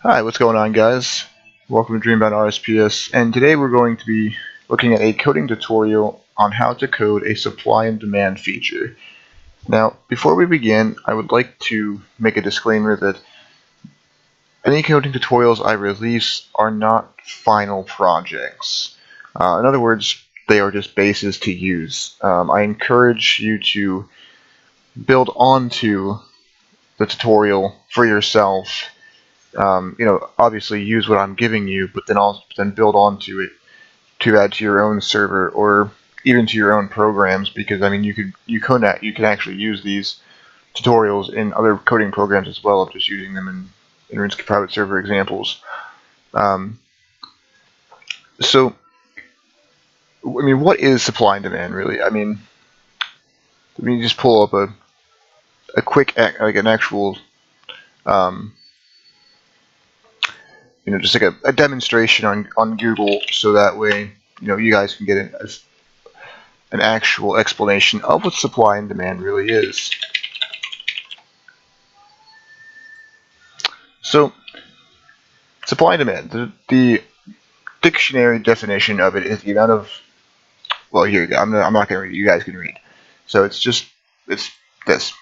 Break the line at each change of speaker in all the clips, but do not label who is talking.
Hi, what's going on, guys? Welcome to DreamBound RSPS, and today we're going to be looking at a coding tutorial on how to code a supply and demand feature. Now, before we begin, I would like to make a disclaimer that any coding tutorials I release are not final projects. In other words, they are just bases to use. I encourage you to build onto the tutorial for yourself. Obviously use what I'm giving you, but then build onto it to add to your own server or even to your own programs. Because I mean, you can actually use these tutorials in other coding programs as well, of just using them in RuneScape private server examples. So, I mean, what is supply and demand really? I mean, let me just pull up a quick an actual just like a demonstration on Google, so that way you guys can get an actual explanation of what supply and demand really is. So, supply and demand, the dictionary definition of it is the amount of, well, here you go. I'm not going to read it. You guys can read. So it's this.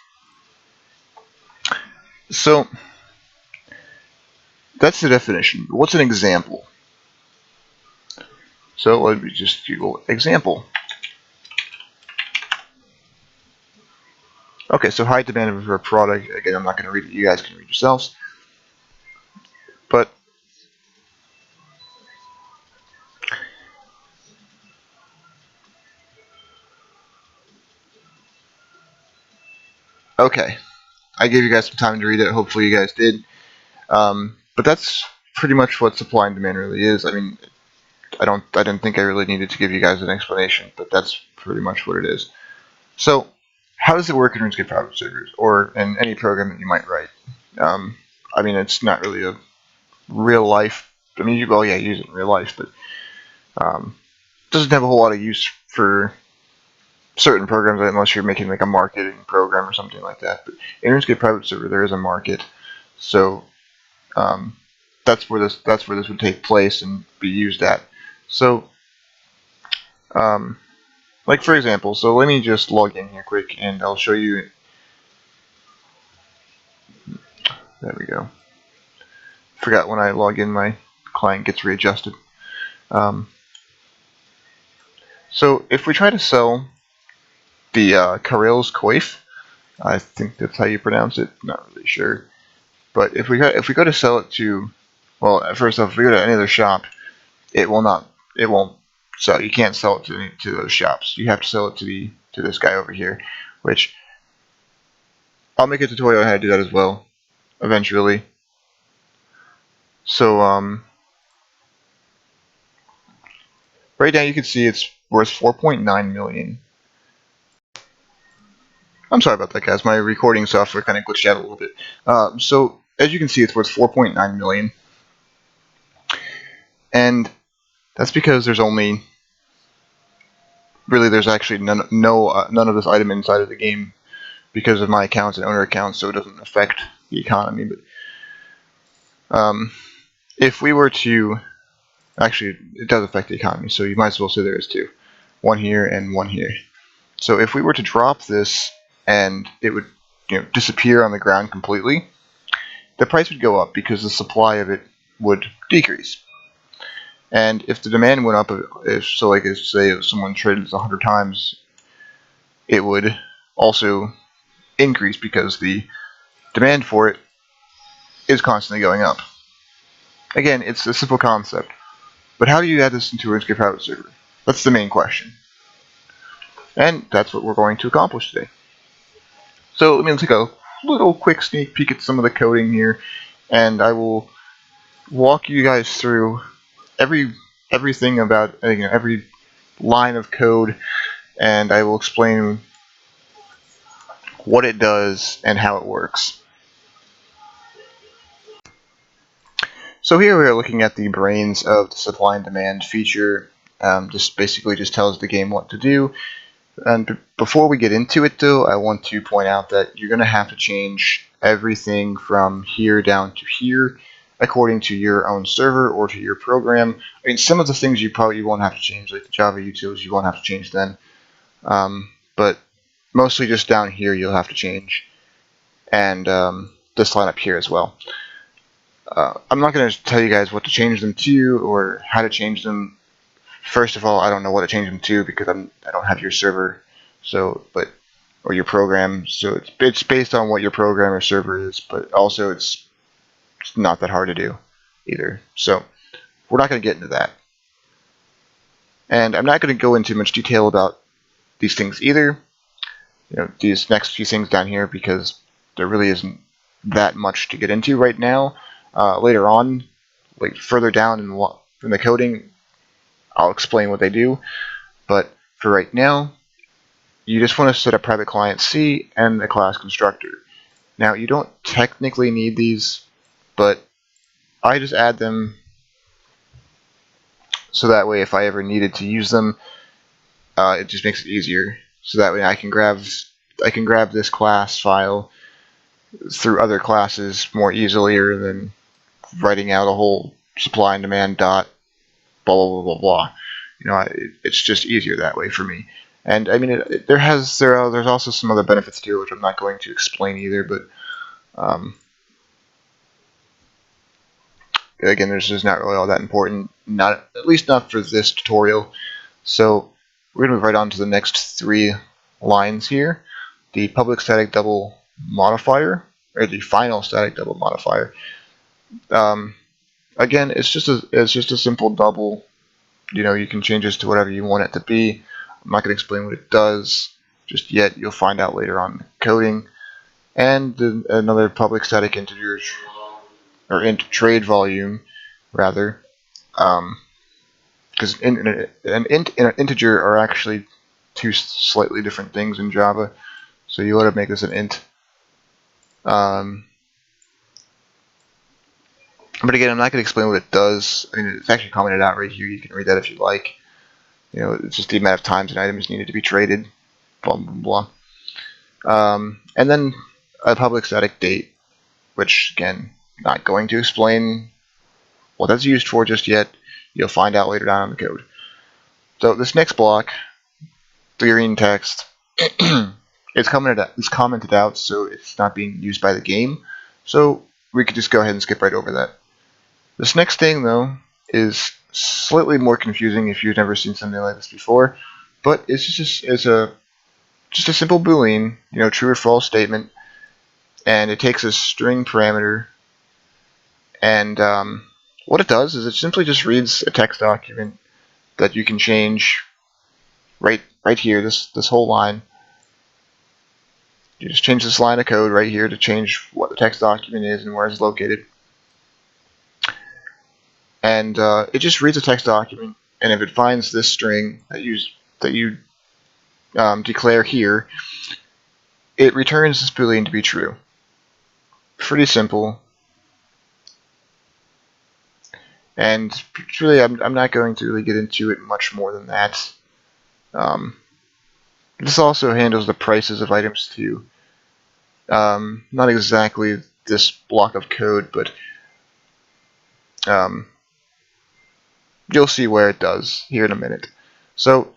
So that's the definition. What's an example? So let me just Google example. Okay, so high demand for a product. Again, I'm not going to read it. You guys can read yourselves. But okay, I gave you guys some time to read it. Hopefully you guys did. But that's pretty much what supply and demand really is. I mean, I didn't think I really needed to give you guys an explanation, but that's pretty much what it is. So, how does it work in RuneScape private servers, or in any program that you might write? I mean, it's not really a real life. I mean, use it in real life, but doesn't have a whole lot of use for certain programs unless you're making like a marketing program or something like that. But in RuneScape private server, there is a market, so that's where this would take place and be used at. So, like for example, so let me just log in here quick, and I'll show you. There we go. Forgot when I log in, my client gets readjusted. So if we try to sell the Karel's Coif, I think that's how you pronounce it. Not really sure, but if we go to sell it to, well, first off, if we go to any other shop, it won't sell. You can't sell it to those shops. You have to sell it to this guy over here, which I'll make a tutorial on how to do that as well eventually. So right now you can see it's worth 4.9 million. I'm sorry about that, guys. My recording software kind of glitched out a little bit. So as you can see, it's worth 4.9 million, and that's because there's actually none of this item inside of the game because of my accounts and owner accounts, so it doesn't affect the economy. But if we were to, actually, it does affect the economy, so you might as well say there is two, one here and one here. So if we were to drop this and it would disappear on the ground completely, the price would go up because the supply of it would decrease. And if the demand went up, say if someone traded this 100 times, it would also increase because the demand for it is constantly going up. Again, it's a simple concept, but how do you add this into a RuneScape private server? That's the main question, and that's what we're going to accomplish today. So let me take a little quick sneak peek at some of the coding here, and I will walk you guys through everything about every line of code, and I will explain what it does and how it works. So here we are looking at the brains of the supply and demand feature. Just basically just tells the game what to do. And before we get into it, though, I want to point out that you're going to have to change everything from here down to here according to your own server or to your program. I mean, some of the things you probably won't have to change, like the Java utils, you won't have to change then. But mostly just down here you'll have to change, and this line up here as well. I'm not going to tell you guys what to change them to or how to change them. First of all, I don't know what to change them to because I don't have your server, or your program. So it's based on what your program or server is, but also it's not that hard to do either. So we're not going to get into that. And I'm not going to go into much detail about these things either. These next few things down here, because there really isn't that much to get into right now. Later on, like further down in the coding, I'll explain what they do. But for right now, you just want to set a private client C and a class constructor. Now, you don't technically need these, but I just add them so that way if I ever needed to use them, it just makes it easier. So that way I can grab this class file through other classes more easily than writing out a whole supply and demand dot blah blah blah blah blah. It's just easier that way for me. And I mean, there's also some other benefits to it, which I'm not going to explain either. But again, there's just not really all that important. At least not for this tutorial. So we're going to move right on to the next 3 lines here. The public static double modifier, or the final static double modifier. Again, it's just a simple double. You can change this to whatever you want it to be. I'm not going to explain what it does just yet. You'll find out later on in the coding. And another public static integer, or int trade volume, rather, because an int and an integer are actually 2 slightly different things in Java. So you want to make this an int. But again, I'm not going to explain what it does. I mean, it's actually commented out right here. You can read that if you like. It's just the amount of times an item is needed to be traded. Blah blah blah. And then a public static date, which again, not going to explain what that's used for just yet. You'll find out later down in the code. So this next block, the green text, it's commented out, so it's not being used by the game. So we could just go ahead and skip right over that. This next thing, though, is slightly more confusing if you've never seen something like this before, but it's just a simple Boolean, true or false statement, and it takes a string parameter, and what it does is it simply just reads a text document that you can change right here, this whole line. You just change this line of code right here to change what the text document is and where it's located. And it just reads a text document, and if it finds this string that you declare here, it returns this Boolean to be true. Pretty simple. And really, I'm not going to really get into it much more than that. This also handles the prices of items too. Not exactly this block of code, but you'll see where it does here in a minute. So,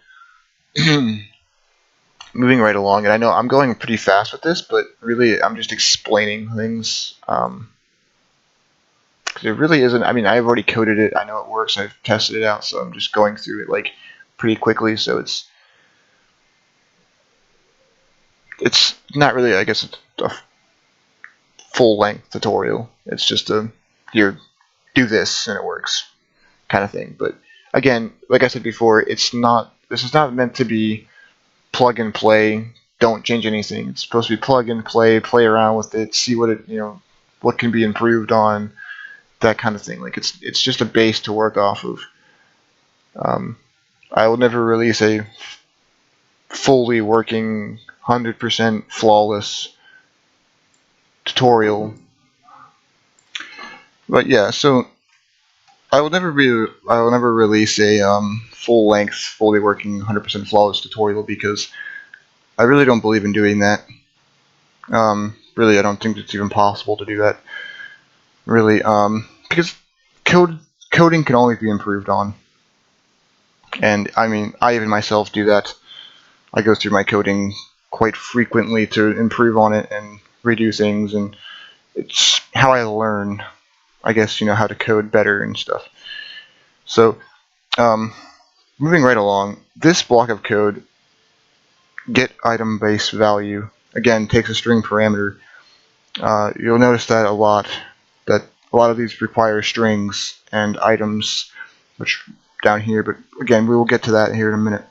moving right along, and I know I'm going pretty fast with this, but really I'm just explaining things. It really isn't. I mean, I've already coded it. I know it works. I've tested it out, so I'm just going through it like pretty quickly. So it's not really, I guess, a full-length tutorial. It's just here, do this and it works kind of thing. But again, like I said before, this is not meant to be plug and play. Don't change anything. It's supposed to be plug and play around with it, see what what can be improved on, that kind of thing. Like it's just a base to work off of. I will never release a fully working 100% flawless tutorial. But yeah, so I will never release a full-length, fully working 100% flawless tutorial because I really don't believe in doing that. Really, I don't think it's even possible to do that. Really, because coding can always be improved on. And I mean, I even myself do that. I go through my coding quite frequently to improve on it and redo things, and it's how I learn, I guess, how to code better and stuff. So, moving right along, this block of code, get item base value, again, takes a string parameter. You'll notice that a lot of these require strings and items, which down here, but again, we will get to that here in a minute.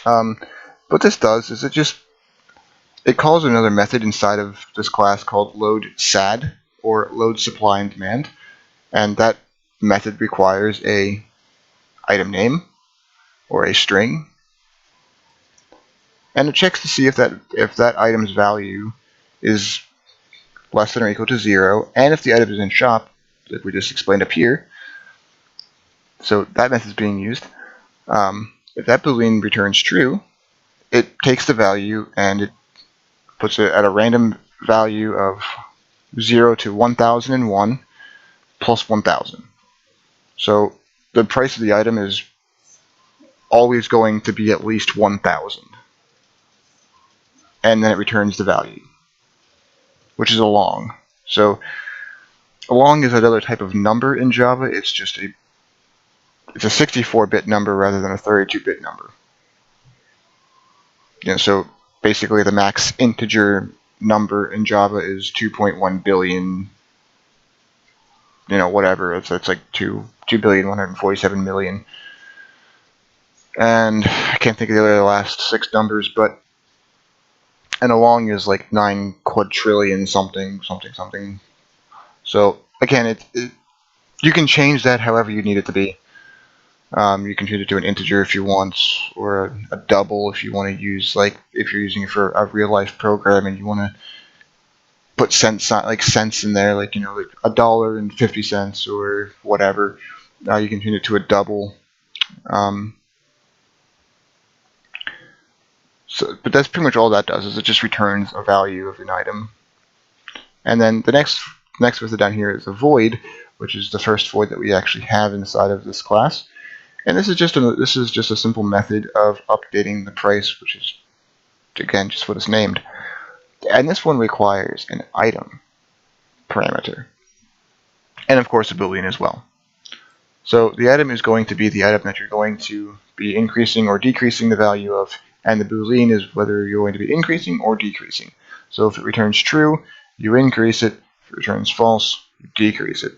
What this does is it calls another method inside of this class called load SAD, or load supply and demand, and that method requires a item name or a string, and it checks to see if that item's value is less than or equal to 0, and if the item is in shop, like we just explained up here. So that method is being used. If that boolean returns true, it takes the value and it puts it at a random value of 0 to 1001 plus 1000. So the price of the item is always going to be at least 1000. And then it returns the value, which is a long. So a long is another type of number in Java. It's a 64-bit number rather than a 32-bit number. So basically the max integer number in Java is 2.1 billion, whatever. It's like 2,147,000,000. And I can't think of the last 6 numbers, and a long is like 9 quadrillion something. So again, you can change that however you need it to be. You can change it to an integer if you want, or a double if you want to use, like if you're using it for a real life program and you want to put cents in there, like $1.50 or whatever. You can change it to a double. But that's pretty much all that does, is it just returns a value of an item. And then the next method down here is a void, which is the first void that we actually have inside of this class. And this is just a simple method of updating the price, which is, again, just what it's named. And this one requires an item parameter, and of course a boolean as well. So the item is going to be the item that you're going to be increasing or decreasing the value of, and the boolean is whether you're going to be increasing or decreasing. So if it returns true, you increase it. If it returns false, you decrease it.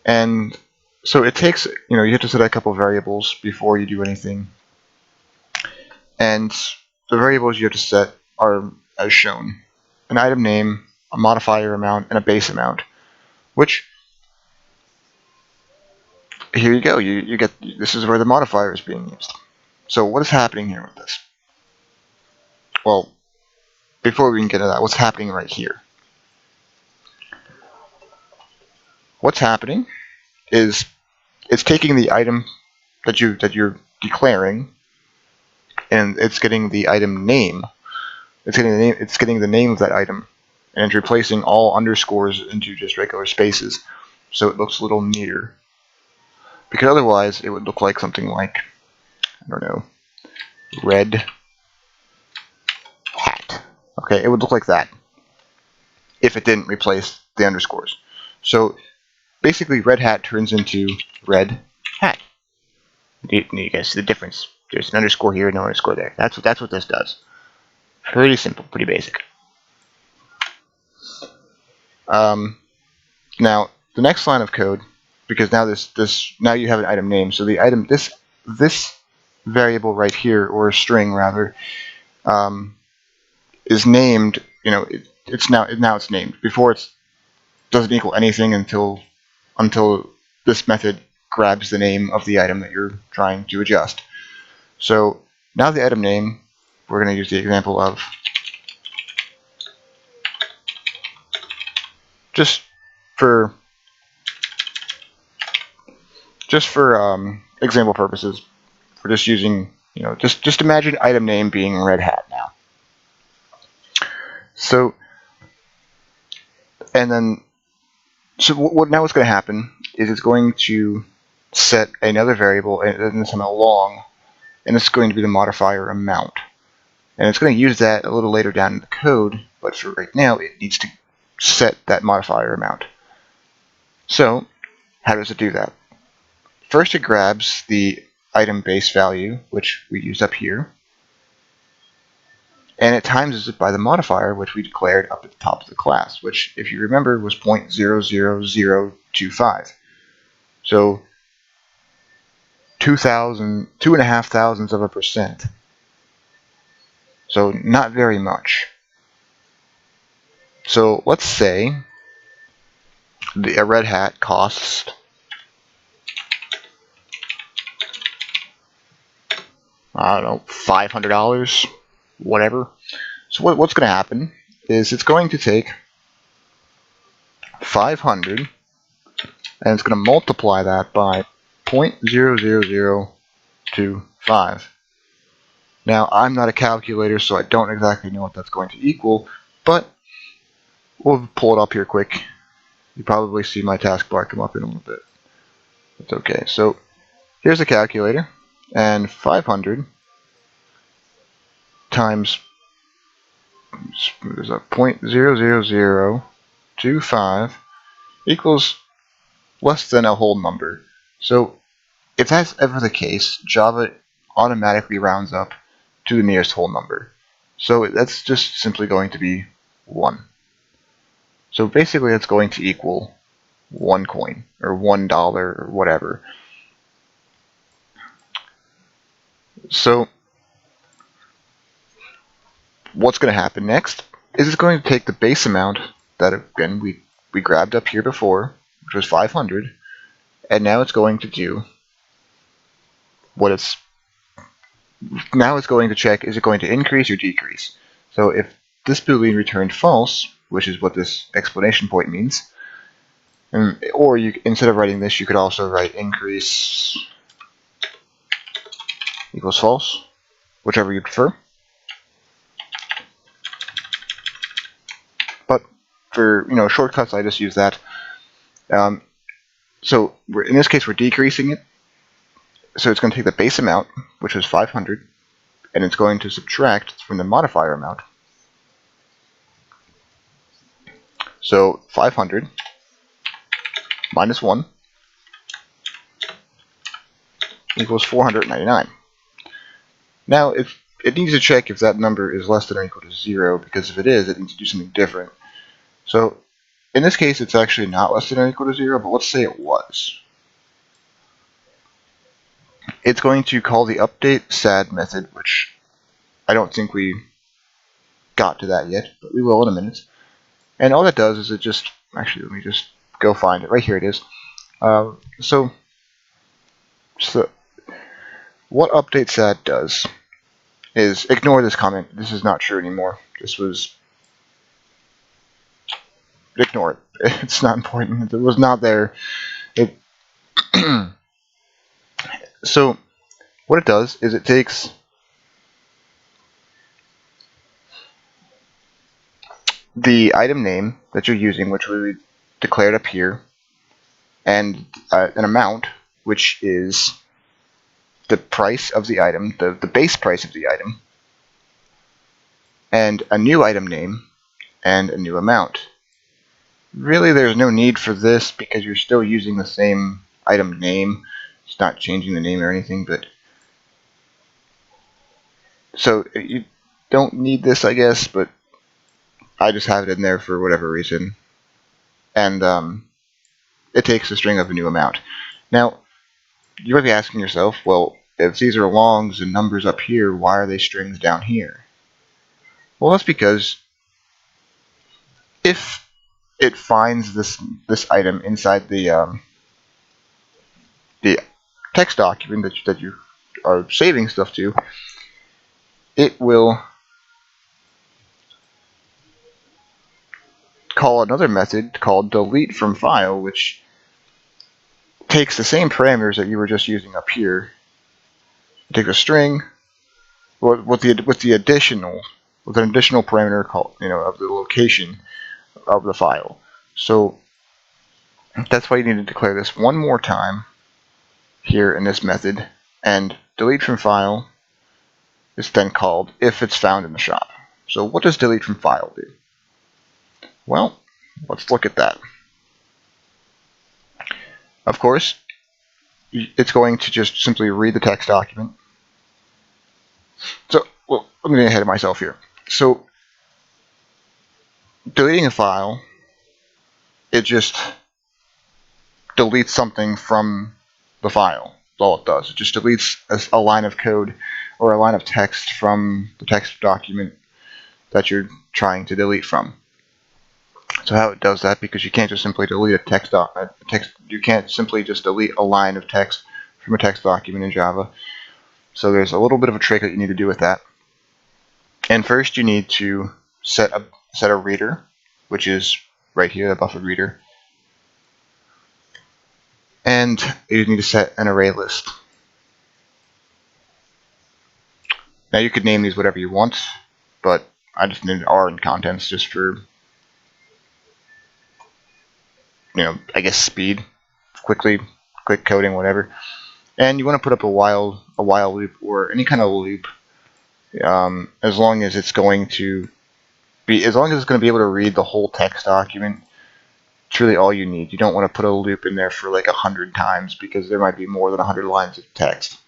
And so it takes, you have to set a couple of variables before you do anything. And the variables you have to set are as shown: an item name, a modifier amount, and a base amount. Which, here you go, you get, this is where the modifier is being used. So what is happening here with this? Well, before we can get to that, what's happening right here? What's happening is it's taking the item that you're declaring, and it's getting the item name. It's getting the name of that item, and it's replacing all underscores into just regular spaces, so it looks a little neater. Because otherwise, it would look like something like, I don't know, red hat. Okay, it would look like that if it didn't replace the underscores. So basically, red hat turns into red hat. You guys see the difference? There's an underscore here, no underscore there. That's what this does. Pretty simple, pretty basic. Now the next line of code, because now you have an item name. So the item, this variable right here, or string rather, is named. It's named. Before it doesn't equal anything until this method grabs the name of the item that you're trying to adjust. So now the item name, we're going to use the example of, just for example purposes, we're just using, just imagine item name being red hat now. So And then, so what now what's going to happen is it's going to set another variable, and this time a long, and it's going to be the modifier amount. And it's going to use that a little later down in the code, but for right now, it needs to set that modifier amount. So, how does it do that? First, it grabs the item base value, which we used up here, and it times it by the modifier, which we declared up at the top of the class, which, if you remember, was 0.00025. So 2.5 thousandths of a percent. So not very much. So let's say a red hat costs I don't know, $500, whatever. So what's going to happen is it's going to take 500 and it's going to multiply that by 0.00025. Now, I'm not a calculator, so I don't exactly know what that's going to equal, but we'll pull it up here quick. You probably see my taskbar come up in a little bit. That's okay. So here's a calculator, and 500 times 0.00025 equals less than a whole number. So if that's ever the case, Java automatically rounds up to the nearest whole number. So that's just simply going to be 1. So basically it's going to equal 1 coin, or $1, or whatever. So what's going to happen next is it's going to take the base amount that, again, we grabbed up here before, which was 500, and now it's going to do what it's going to check, is it going to increase or decrease? So if this boolean returned false, which is what this exclamation point means, or instead of writing this, you could also write increase equals false, whichever you prefer. But for shortcuts, I just use that. So in this case, we're decreasing it. So it's going to take the base amount, which was 500, and it's going to subtract from the modifier amount. So 500 minus 1 equals 499. Now, it needs to check if that number is less than or equal to 0, because if it is, it needs to do something different. So in this case, it's actually not less than or equal to 0, but let's say it was. It's going to call the update sad method, which I don't think we got to that yet, but we will in a minute. And all that does is it just, actually, let me just go find it. Right here it is. So what update sad does is ignore this comment. This is not true anymore. Ignore it. It's not important. It was not there. So what it does is it takes the item name that you're using, which we declared up here, and an amount, which is the price of the item, the base price of the item, and a new item name, and a new amount. Really, there's no need for this because you're still using the same item name. It's not changing the name or anything, but so you don't need this, I guess, but I just have it in there for whatever reason. And it takes a string of a new amount. Now, you might be asking yourself, well, if these are longs and numbers up here, why are they strings down here? Well, that's because if it finds this item inside the text document that you are saving stuff to, it will call another method called delete from file, which takes the same parameters that you were just using up here. It takes a string with an additional parameter called of the location of the file. So that's why you need to declare this one more time here in this method, and delete from file is then called if it's found in the shop. So what does delete from file do? Well, let's look at that. Of course, it's going to just simply read the text document. So, well, I'm getting ahead of myself here. So, deleting a file, it just deletes something from the file. That's all it does. It just deletes a line of code or a line of text from the text document that you're trying to delete from. So how it does that, because you can't just simply delete a text, you can't simply just delete a line of text from a text document in Java. So there's a little bit of a trick that you need to do with that. And first you need to set a reader, which is right here, the buffered reader. And you need to set an array list. Now you could name these whatever you want, but I just named R in contents just for, I guess speed, quick coding, whatever. And you want to put up a while loop or any kind of loop, as long as it's going to be able to read the whole text document. It's really all you need. You don't want to put a loop in there for like 100 times, because there might be more than 100 lines of text.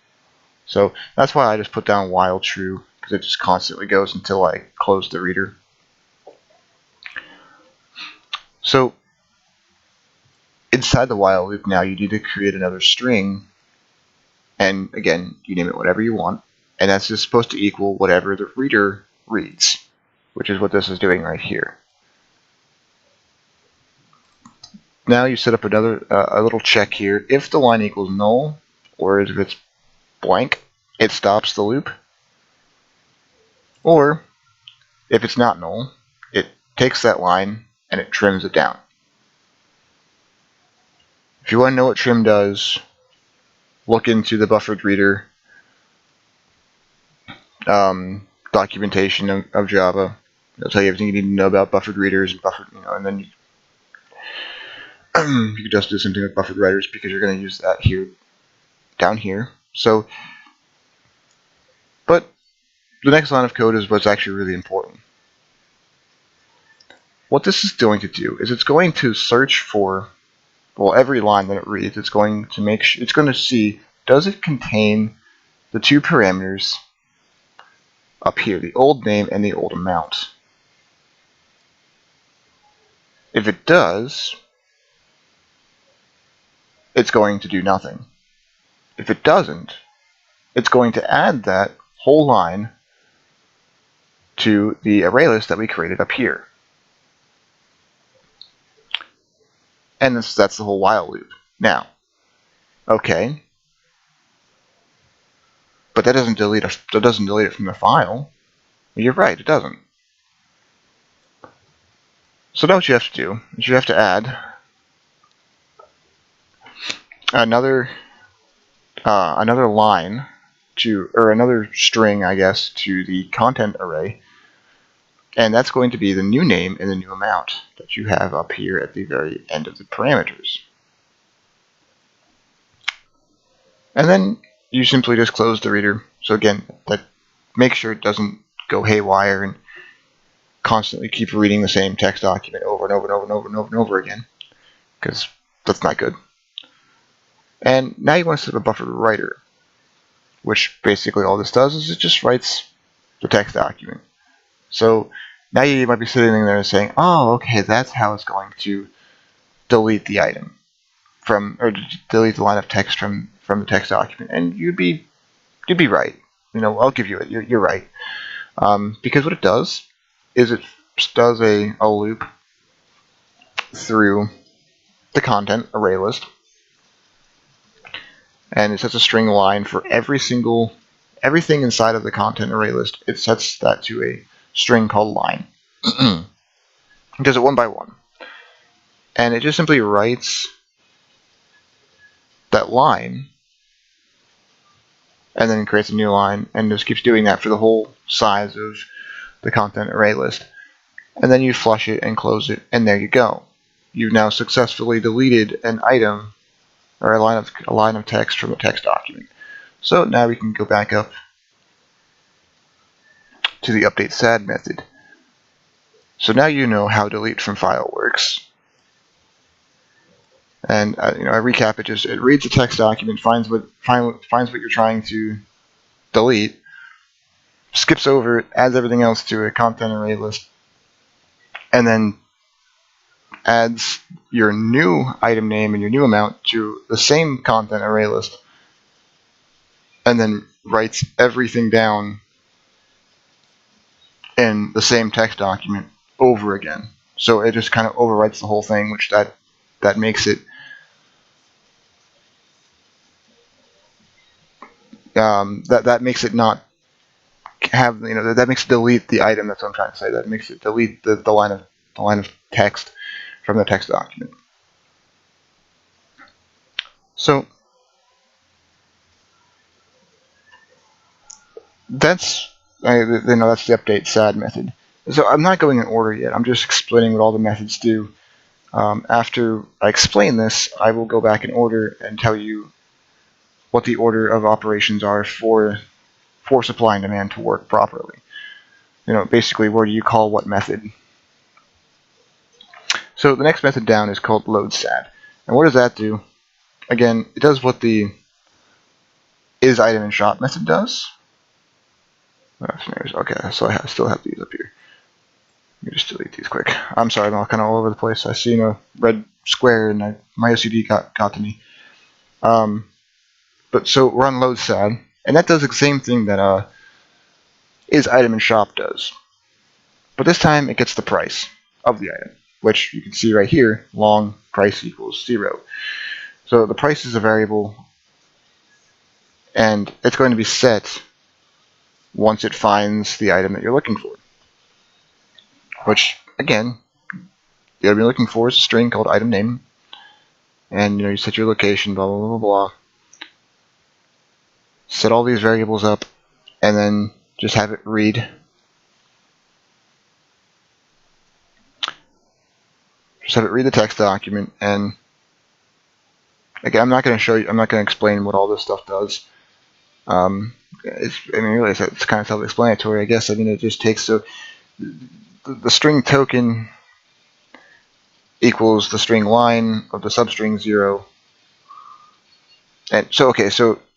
So that's why I just put down while true, because it just constantly goes until I close the reader. So inside the while loop now you need to create another string, and again you name it whatever you want, and that's just supposed to equal whatever the reader reads, which is what this is doing right here. Now you set up another a little check here. If the line equals null, or if it's blank, it stops the loop. Or if it's not null, it takes that line and it trims it down. If you want to know what trim does, look into the buffered reader documentation of Java. It'll tell you everything you need to know about buffered readers and buffered, and then you can just do something with buffered writers, because you're going to use that here, down here. So, but the next line of code is what's actually really important. What this is going to do is it's going to search for, well, every line that it reads. It's going to see, does it contain the two parameters up here, the old name and the old amount. If it does, it's going to do nothing. If it doesn't, it's going to add that whole line to the array list that we created up here. And that's the whole while loop. Now, okay, but that doesn't delete it from the file. You're right, it doesn't. So now what you have to do is you have to add another line or another string, I guess, to the content array, and that's going to be the new name and the new amount that you have up here at the very end of the parameters. And then you simply just close the reader. So again, that make sure it doesn't go haywire and constantly keep reading the same text document over and over and over and over and over and over again, because that's not good. And now you want to set up a buffered writer, which basically all this does is it just writes the text document. So now you might be sitting there and saying, oh, okay, that's how it's going to delete the item or delete the line of text from the text document. And you'd be right. I'll give you it. You're right. Because what it does is it does a loop through the content array list, and it sets a string line for everything inside of the content array list. It sets that to a string called line. It does it one by one, and it just simply writes that line and then creates a new line, and just keeps doing that for the whole size of the content array list. And then you flush it and close it, and there you go. you've now successfully deleted an item or a line of text from a text document. So now we can go back up to the update sad method. So now you know how delete from file works. And I recap it. It reads the text document, finds what you're trying to delete, skips over it, adds everything else to a content array list, and then adds your new item name and your new amount to the same content array list, and then writes everything down in the same text document over again. So it just kind of overwrites the whole thing, which that makes it that makes it not have that makes it delete the item. That's what I'm trying to say. That makes it delete the line of text from the text document. So that's that's the update sad method. So I'm not going in order yet. I'm just explaining what all the methods do. After I explain this, I will go back in order and tell you what the order of operations are for supply and demand to work properly. Basically, where do you call what method? So the next method down is called load sad. And what does that do? Again, it does what the is item in shop method does. Okay, so I still have these up here. Let me just delete these quick. I'm sorry, I'm kind of all over the place. I see a red square and my OCD got to me. But so we're on load sad, and that does the same thing that is item in shop does. But this time it gets the price of the item, which you can see right here, long price equals 0. So the price is a variable, and it's going to be set once it finds the item that you're looking for. Which, again, the item you're looking for is a string called item name, and you set your location, blah blah blah blah blah. Set all these variables up, and then just have it read. Just have it read the text document, and again, I'm not going to explain what all this stuff does. Really, it's kind of self-explanatory, I guess. It just takes the string token equals the string line of the substring 0. And so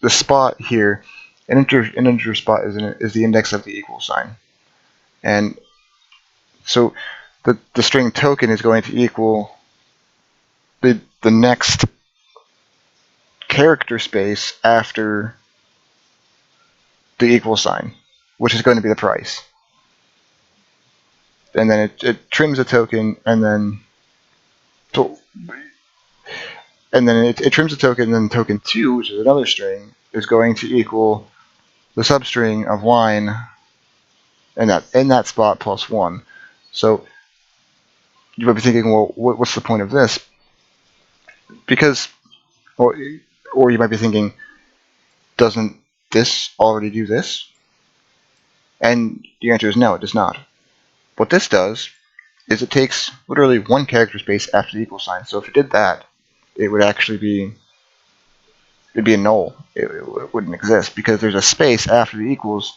the spot here, an integer spot is the index of the equal sign, and so the string token is going to equal the next character space after the equal sign, which is going to be the price. And then it trims the token, and then it trims the token, and then token 2, which is another string, is going to equal the substring of line in that spot plus 1. So you might be thinking, well, what's the point of this? Because, or you might be thinking, doesn't this already do this? And the answer is no, it does not. What this does is it takes literally one character space after the equal sign. So if it did that, it would actually be a null. It wouldn't exist because there's a space after the equals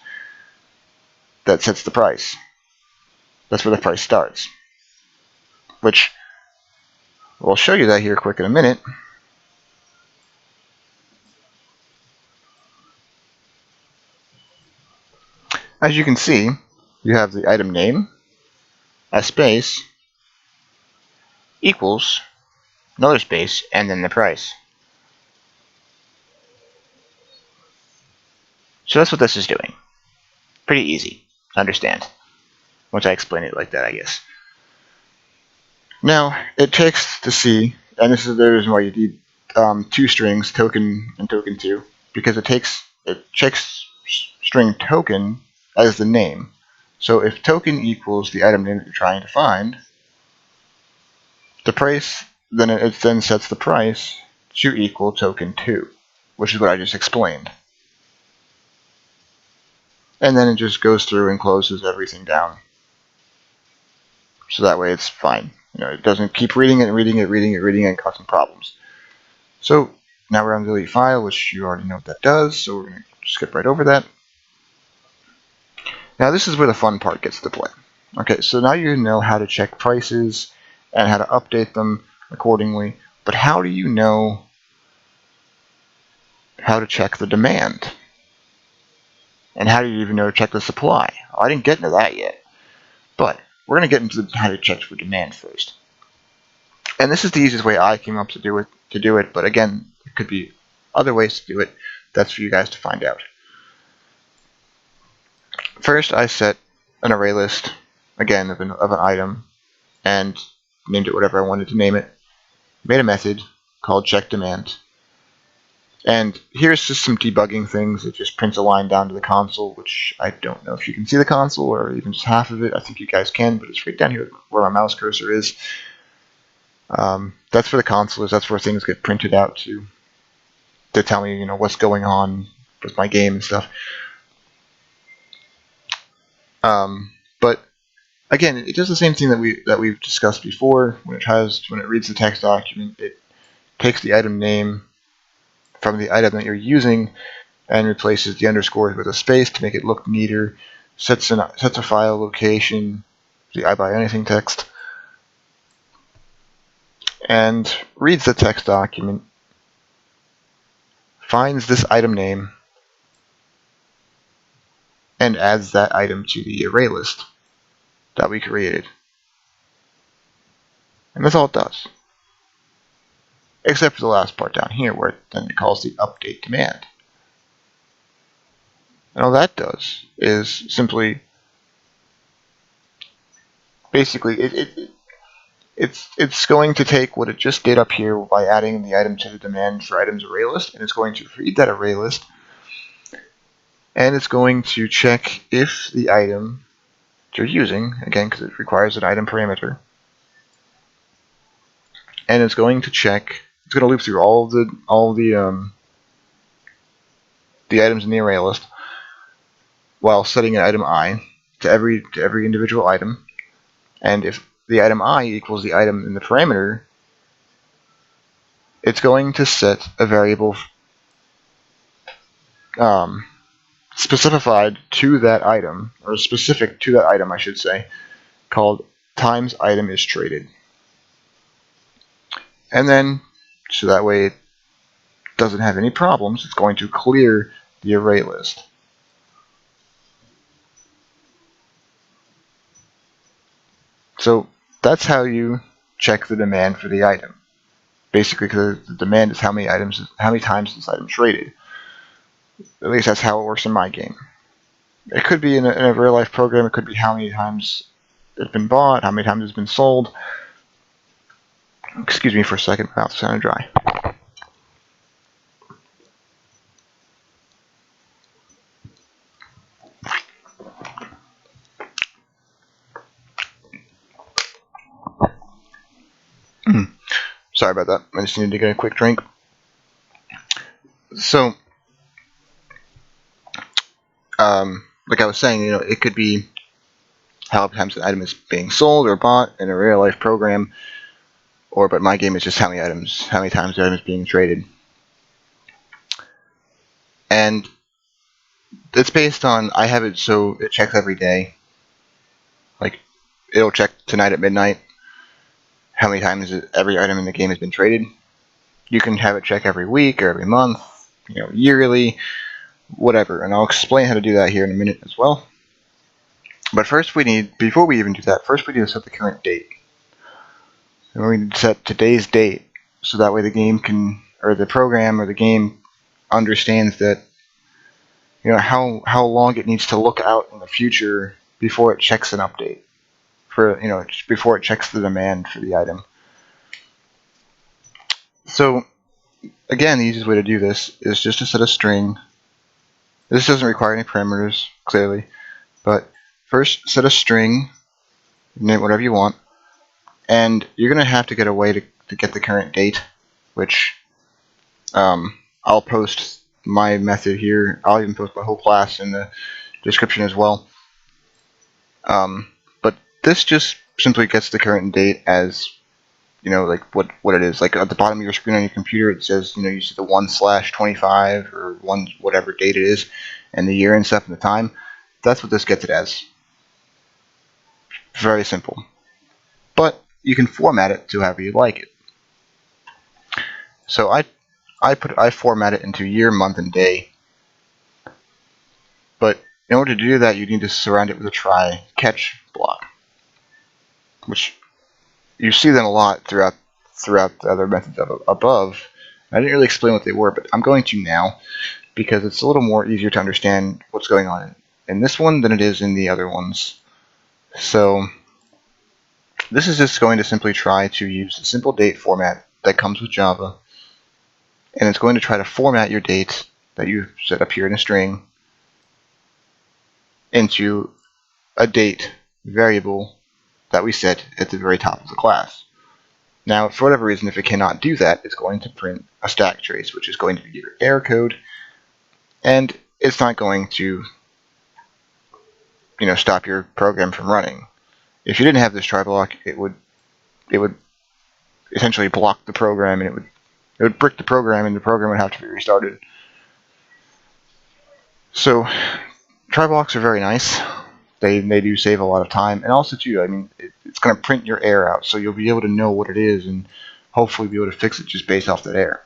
that sets the price. That's where the price starts. Which we'll show you that here quick in a minute. As you can see, you have the item name, a space, equals, another space, and then the price. So that's what this is doing. Pretty easy to understand once I explain it like that, I guess. Now, it checks to see, and this is the reason why you need 2 strings, token and token 2, because it checks string token as the name. So if token equals the item name that you're trying to find, the price, then it then sets the price to equal token 2, which is what I just explained. And then it just goes through and closes everything down. So that way it's fine. it doesn't keep reading it, and causing problems. So now we're on the delete file, which you already know what that does, so we're going to skip right over that. Now this is where the fun part gets to play. Okay, so now you know how to check prices and how to update them accordingly, but how do you know how to check the demand? And how do you even know to check the supply? Well, I didn't get into that yet, but we're going to get into how to check for demand first. And this is the easiest way I came up to do it, but again, there could be other ways to do it. That's for you guys to find out. First, I set an array list, again, of an item, and named it whatever I wanted to name it. Made a method called checkDemand. And here's just some debugging things. It just prints a line down to the console, which I don't know if you can see the console or even just half of it. I think you guys can, but it's right down here where my mouse cursor is. That's for the console. That's where things get printed out to tell me, what's going on with my game and stuff. But again, it does the same thing that we've discussed before. When it reads the text document, it takes the item name from the item that you're using and replaces the underscores with a space to make it look neater. Sets a file location, the I buy anything text, and reads the text document. Finds this item name and adds that item to the array list that we created. And that's all it does. Except for the last part down here where then it calls the update demand. And all that does is simply, basically, it's going to take what it just did up here by adding the item to the demand for items array list, and it's going to read that array list, and it's going to check if the item you're using, again because it requires an item parameter, and it's going to check. It's going to loop through all the items in the array list while setting an item I to every individual item, and if the item I equals the item in the parameter, it's going to set a variable specified to that item, or specific to that item, I should say, called times item is traded. And then, so that way it doesn't have any problems, it's going to clear the array list. So that's how you check the demand for the item. Basically, because the demand is how many times this item traded. At least that's how it works in my game. It could be in a real life program. It could be how many times it's been bought, how many times it's been sold. Excuse me for a second, my mouth sounded dry. Sorry about that. I just needed to get a quick drink. So, like I was saying, it could be how many times an item is being sold or bought in a real life program, but my game is just how many times the item is being traded. And it's based on, I have it so it checks every day. Like, it'll check tonight at midnight how many times every item in the game has been traded. You can have it check every week or every month, yearly, whatever. And I'll explain how to do that here in a minute as well. But first before we even do that, first we need to set the current date. And we need to set today's date, so that way the game the program or the game understands that, how long it needs to look out in the future before it checks an update. Before it checks the demand for the item. So, again, the easiest way to do this is just to set a string. This doesn't require any parameters, clearly, but first set a string, name whatever you want, and you're going to have to get a way to get the current date, which I'll post my method here. I'll even post my whole class in the description as well. But this just simply gets the current date as, like what it is. Like at the bottom of your screen on your computer, it says, you see the 1/25 or one whatever date it is, and the year and stuff and the time. That's what this gets it as. Very simple. But you can format it to however you like it. So I format it into year, month, and day. But in order to do that, you need to surround it with a try-catch block, which you see them a lot throughout the other methods above. I didn't really explain what they were, but I'm going to now because it's a little more easier to understand what's going on in this one than it is in the other ones. So this is just going to simply try to use the simple date format that comes with Java, and it's going to try to format your date that you set up here in a string into a date variable that we set at the very top of the class. Now, for whatever reason, if it cannot do that, it's going to print a stack trace, which is going to be your error code, and it's not going to, stop your program from running. If you didn't have this try block, it would essentially block the program, and it would brick the program, and the program would have to be restarted. So, try blocks are very nice. They do save a lot of time, and also too, it's going to print your error out, so you'll be able to know what it is, and hopefully be able to fix it just based off that error.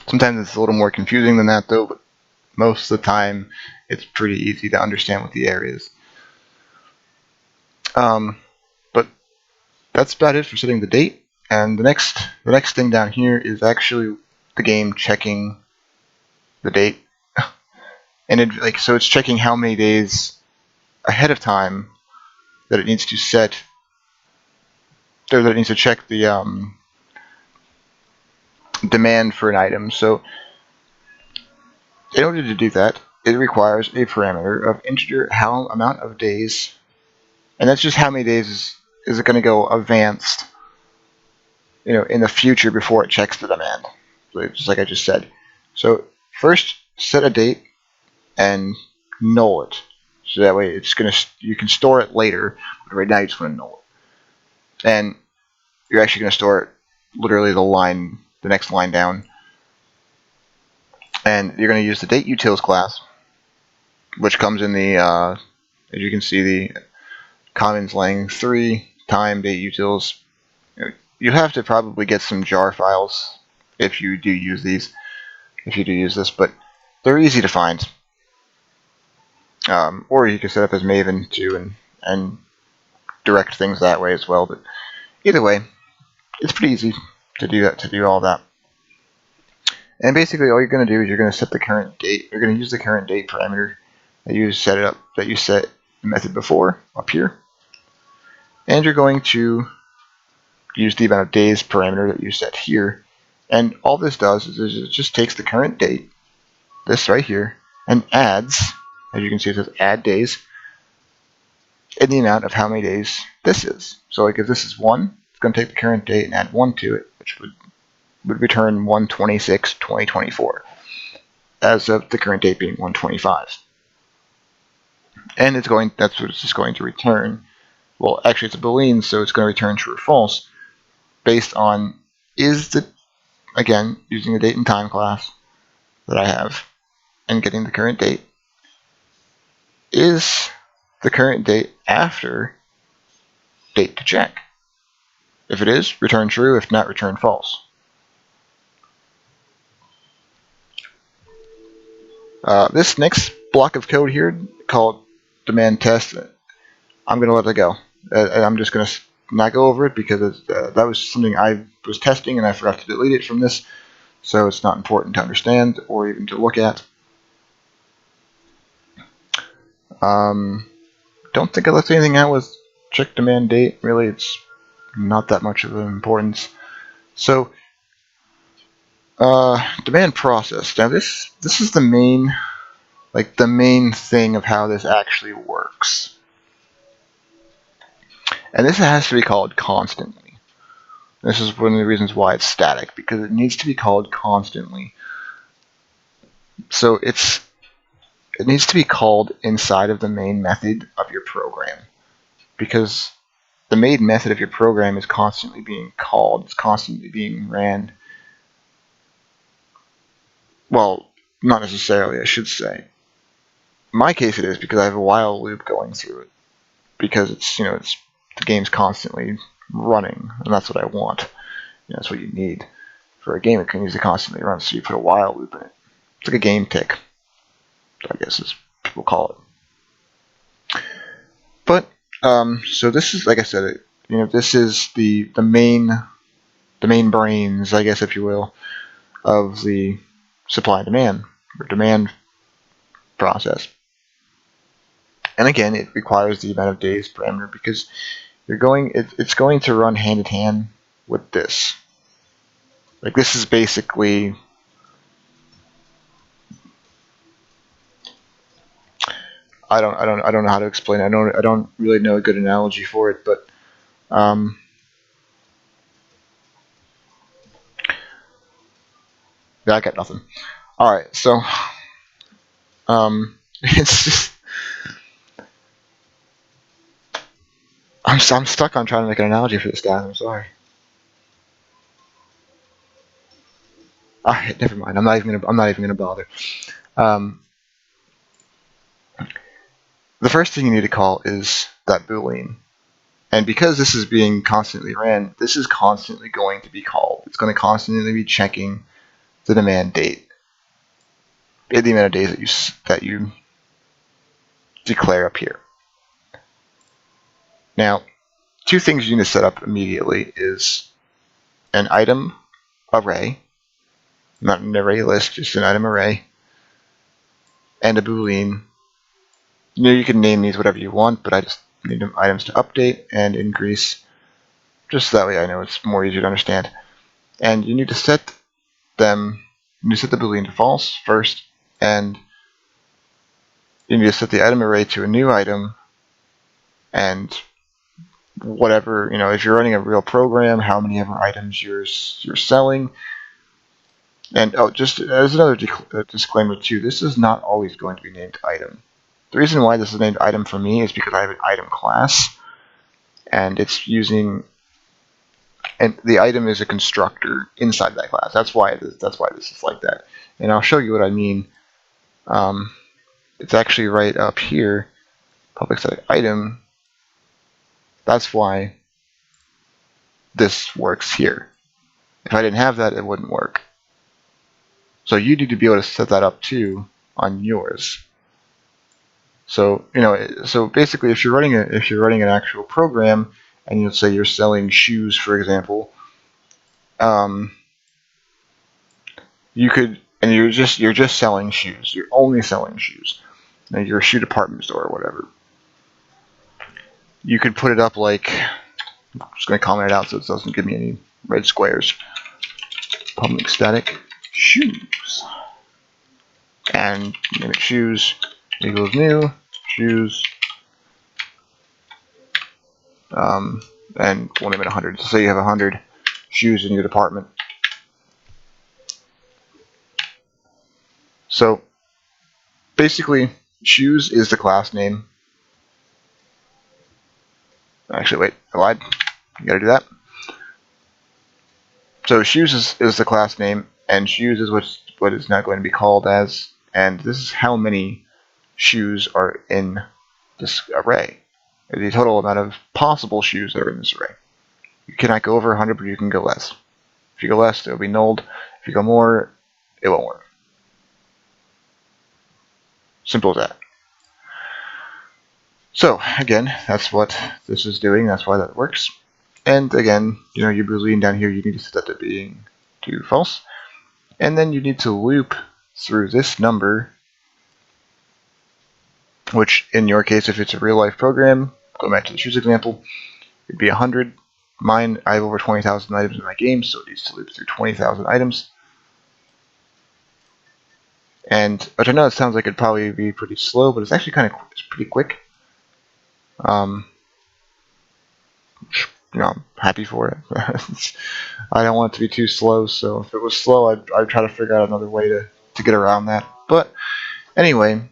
Sometimes it's a little more confusing than that, though, but most of the time it's pretty easy to understand what the error is. But that's about it for setting the date. And the next thing down here is actually the game checking the date, and so it's checking how many days ahead of time that it needs to set, or that it needs to check the demand for an item. So in order to do that, it requires a parameter of integer amount of days, and that's just how many days is it going to go advanced, in the future before it checks the demand, just like I just said. So first, set a date and null it, so that way you can store it later. But right now, you just want to null it, and you're actually going to store it literally the next line down. And you're going to use the dateUtils class, which comes in the, as you can see, the commons lang 3 time dateUtils. You have to probably get some jar files if you do use this, but they're easy to find. Or you can set up as Maven too, and direct things that way as well. But either way, it's pretty easy to do all that. And basically, all you're going to do is you're going to set the current date. You're going to use the current date parameter that you set the method before up here, and you're going to use the amount of days parameter that you set here. And all this does is it just takes the current date, this right here, and adds, as you can see, it says add days, in the amount of how many days this is. So like if this is 1, it's going to take the current date and add 1 to it, which would return 1/26/2024, as of the current date being 1/25. And that's what it's just going to return. Well, actually it's a Boolean, so it's going to return true or false based on, again, using the date and time class that I have and getting the current date, is the current date after date to check. If it is, return true. If not, return false. This next block of code here, called demand test, I'm going to let it go. I'm just going to not go over it because that was something I was testing and I forgot to delete it from this, so it's not important to understand or even to look at. Don't think I left anything out with check demand date. Really, it's not that much of an importance. So, demand process. Now this is the main thing of how this actually works. And this has to be called constantly. This is one of the reasons why it's static, because it needs to be called constantly. So it needs to be called inside of the main method of your program, because the main method of your program is constantly being called, it's constantly being ran. Well, not necessarily, I should say. In my case it is, because I have a while loop going through it. Because it's, the game's constantly running, and that's what I want. That's what you need for a game. It needs to constantly run, so you put a while loop in it. It's like a game tick, I guess as people call it. But so this is, like I said, this is the main brains, I guess, if you will, of the supply and demand or demand process. And again, it requires the amount of days parameter, because it's going to run hand in hand with this. Like, this is basically, I don't know how to explain it. I don't really know a good analogy for it, but yeah, I got nothing. All right, so it's just, I'm stuck on trying to make an analogy for this guy. I'm sorry. Never mind. I'm not even gonna bother. The first thing you need to call is that Boolean. And because this is being constantly ran, this is constantly going to be called. It's going to constantly be checking the demand date, the amount of days that you declare up here. Now, two things you need to set up immediately is an item array, not an array list, just an item array, and a Boolean. You can name these whatever you want, but I just need them items to update and increase, just so that way I know it's more easier to understand. And you need to set them. You need to set the Boolean to false first, and you need to set the item array to a new item, and whatever, if you're running a real program, how many ever items you're selling. And just as another disclaimer too, this is not always going to be named item. The reason why this is named item for me is because I have an item class, and it's using, and the item is a constructor inside that class. That's why this is like that. And I'll show you what I mean. It's actually right up here, public static item. That's why this works here. If I didn't have that, it wouldn't work. So you need to be able to set that up too on yours. So so basically, if you're running an actual program, and you'll say you're selling shoes, for example, you could, and you're just selling shoes. You're only selling shoes. Now, you're a shoe department store or whatever. You could put it up like, I'm just going to comment it out so it doesn't give me any red squares. Public static shoes, and name it shoes equals new shoes, and we'll name it 100. So say you have 100 shoes in your department. So basically, shoes is the class name. Actually, wait, I lied. You gotta do that. So shoes is the class name, and shoes is what is now going to be called as, and this is how many shoes are in this array. The total amount of possible shoes that are in this array. You cannot go over 100, but you can go less. If you go less, it will be nulled. If you go more, it won't work. Simple as that. So again, that's what this is doing. That's why that works. And again, your Boolean down here, you need to set that to being to false. And then you need to loop through this number, which in your case, if it's a real life program, go back to the shoes example, it'd be 100. Mine, I have over 20,000 items in my game, so it needs to loop through 20,000 items. And which I know it sounds like it'd probably be pretty slow, but it's actually it's pretty quick. I'm happy for it. I don't want it to be too slow, so if it was slow, I'd try to figure out another way to get around that. But anyway,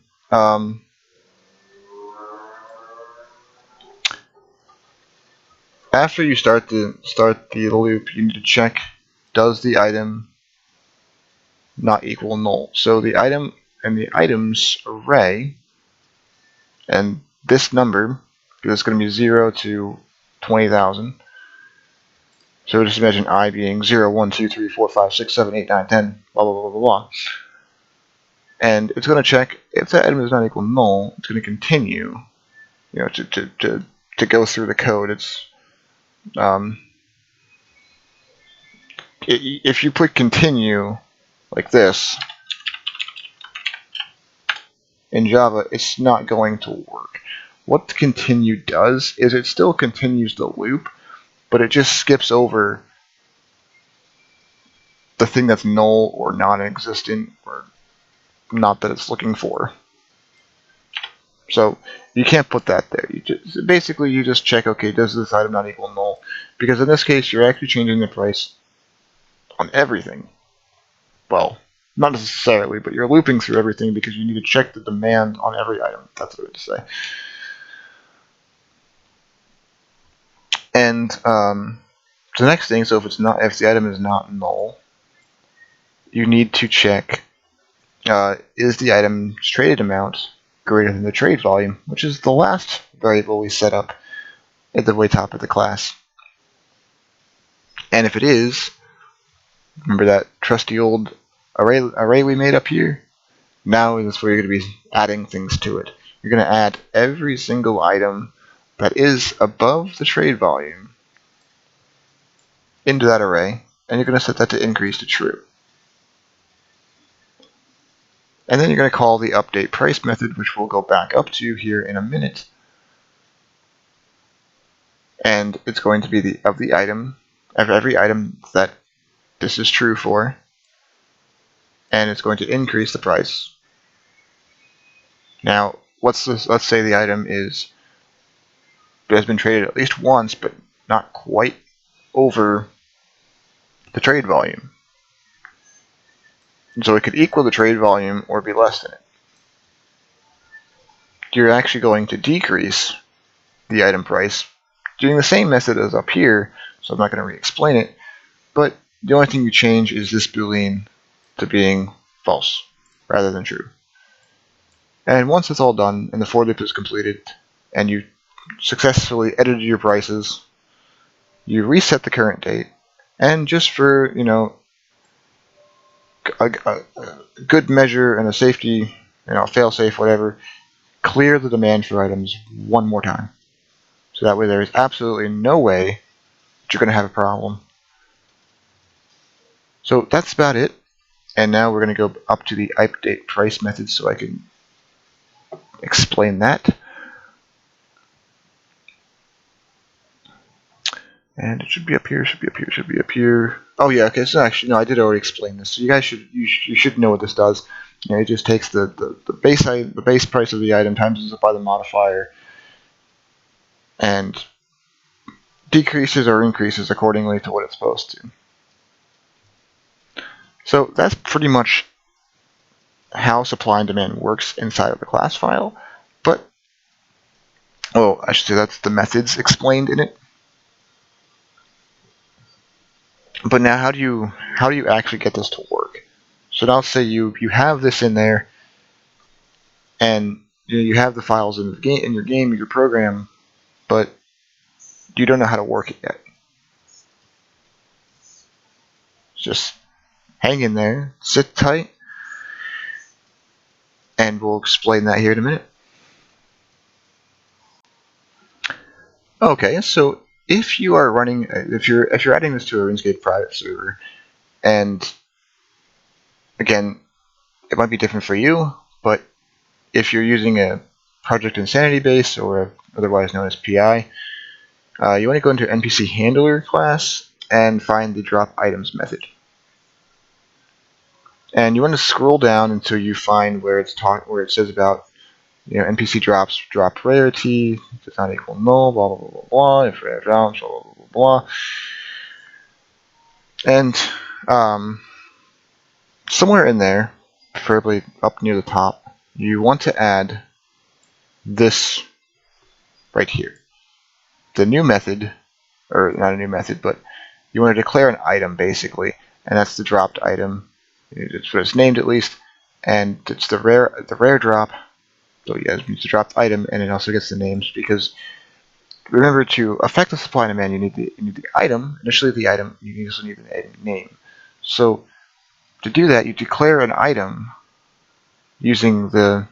After you start the loop, you need to check, does the item not equal null? So the item and the items array, and this number, because it's going to be 0 to 20,000. So just imagine I being 0, 1, 2, 3, 4, 5, 6, 7, 8, 9, 10, blah, blah, blah, blah, blah. And it's going to check if that item does not equal null, it's going to continue, to go through the code. It's if you put continue like this in Java, it's not going to work. What the continue does is it still continues the loop, but it just skips over the thing that's null or non-existent or not that it's looking for. So you can't put that there. You just check, okay, does this item not equal null? Because in this case, you're actually changing the price on everything. Well, not necessarily, but you're looping through everything because you need to check the demand on every item. That's what I would say. And the next thing, so if the item is not null, you need to check, is the item's traded amount greater than the trade volume, which is the last variable we set up at the way top of the class. And if it is, remember that trusty old array we made up here? Now is where you're going to be adding things to it. You're going to add every single item that is above the trade volume into that array, and you're going to set that to increase to true. And then you're going to call the update price method, which we'll go back up to here in a minute. And it's going to be of every item that this is true for, and it's going to increase the price. Now, let's say the item has been traded at least once, but not quite over the trade volume. And so it could equal the trade volume or be less than it. You're actually going to decrease the item price doing the same method as up here, so I'm not going to re-explain it, but the only thing you change is this boolean to being false rather than true. And once it's all done and the for loop is completed and you successfully edited your prices, you reset the current date, and just for a good measure and a safety, fail-safe, whatever, clear the demand for items one more time. So that way there is absolutely no way that you're going to have a problem. So that's about it. And now we're going to go up to the update price method so I can explain that. And it should be up here, should be up here. Oh yeah, okay, so actually, no, I did already explain this. So you guys should know what this does. It just takes the base price of the item, times it by the modifier, and decreases or increases accordingly to what it's supposed to. So that's pretty much how supply and demand works inside of the class file. But, I should say that's the methods explained in it. But now how do you actually get this to work? So now say you have this in there, and you have the files in your program, but you don't know how to work it yet. Just hang in there, sit tight, and we'll explain that here in a minute. Okay, so if you're adding this to a RuneScape private server, and again, it might be different for you, but if you're using a Project Insanity base, or otherwise known as PI, you want to go into NPC Handler class and find the drop items method. And you want to scroll down until you find where it says about NPC drops drop rarity, does not equal null, blah blah blah blah blah, if rare drops, blah blah blah blah. And somewhere in there, preferably up near the top, you want to add this right here. The new method or not a new method, but you want to declare an item basically, and that's the dropped item. It's what it's named at least, and it's the rare drop. So yeah, it's the dropped item, and it also gets the names because remember to affect the supply and demand, you need the item. Initially, the item. You also need the name. So to do that, you declare an item using the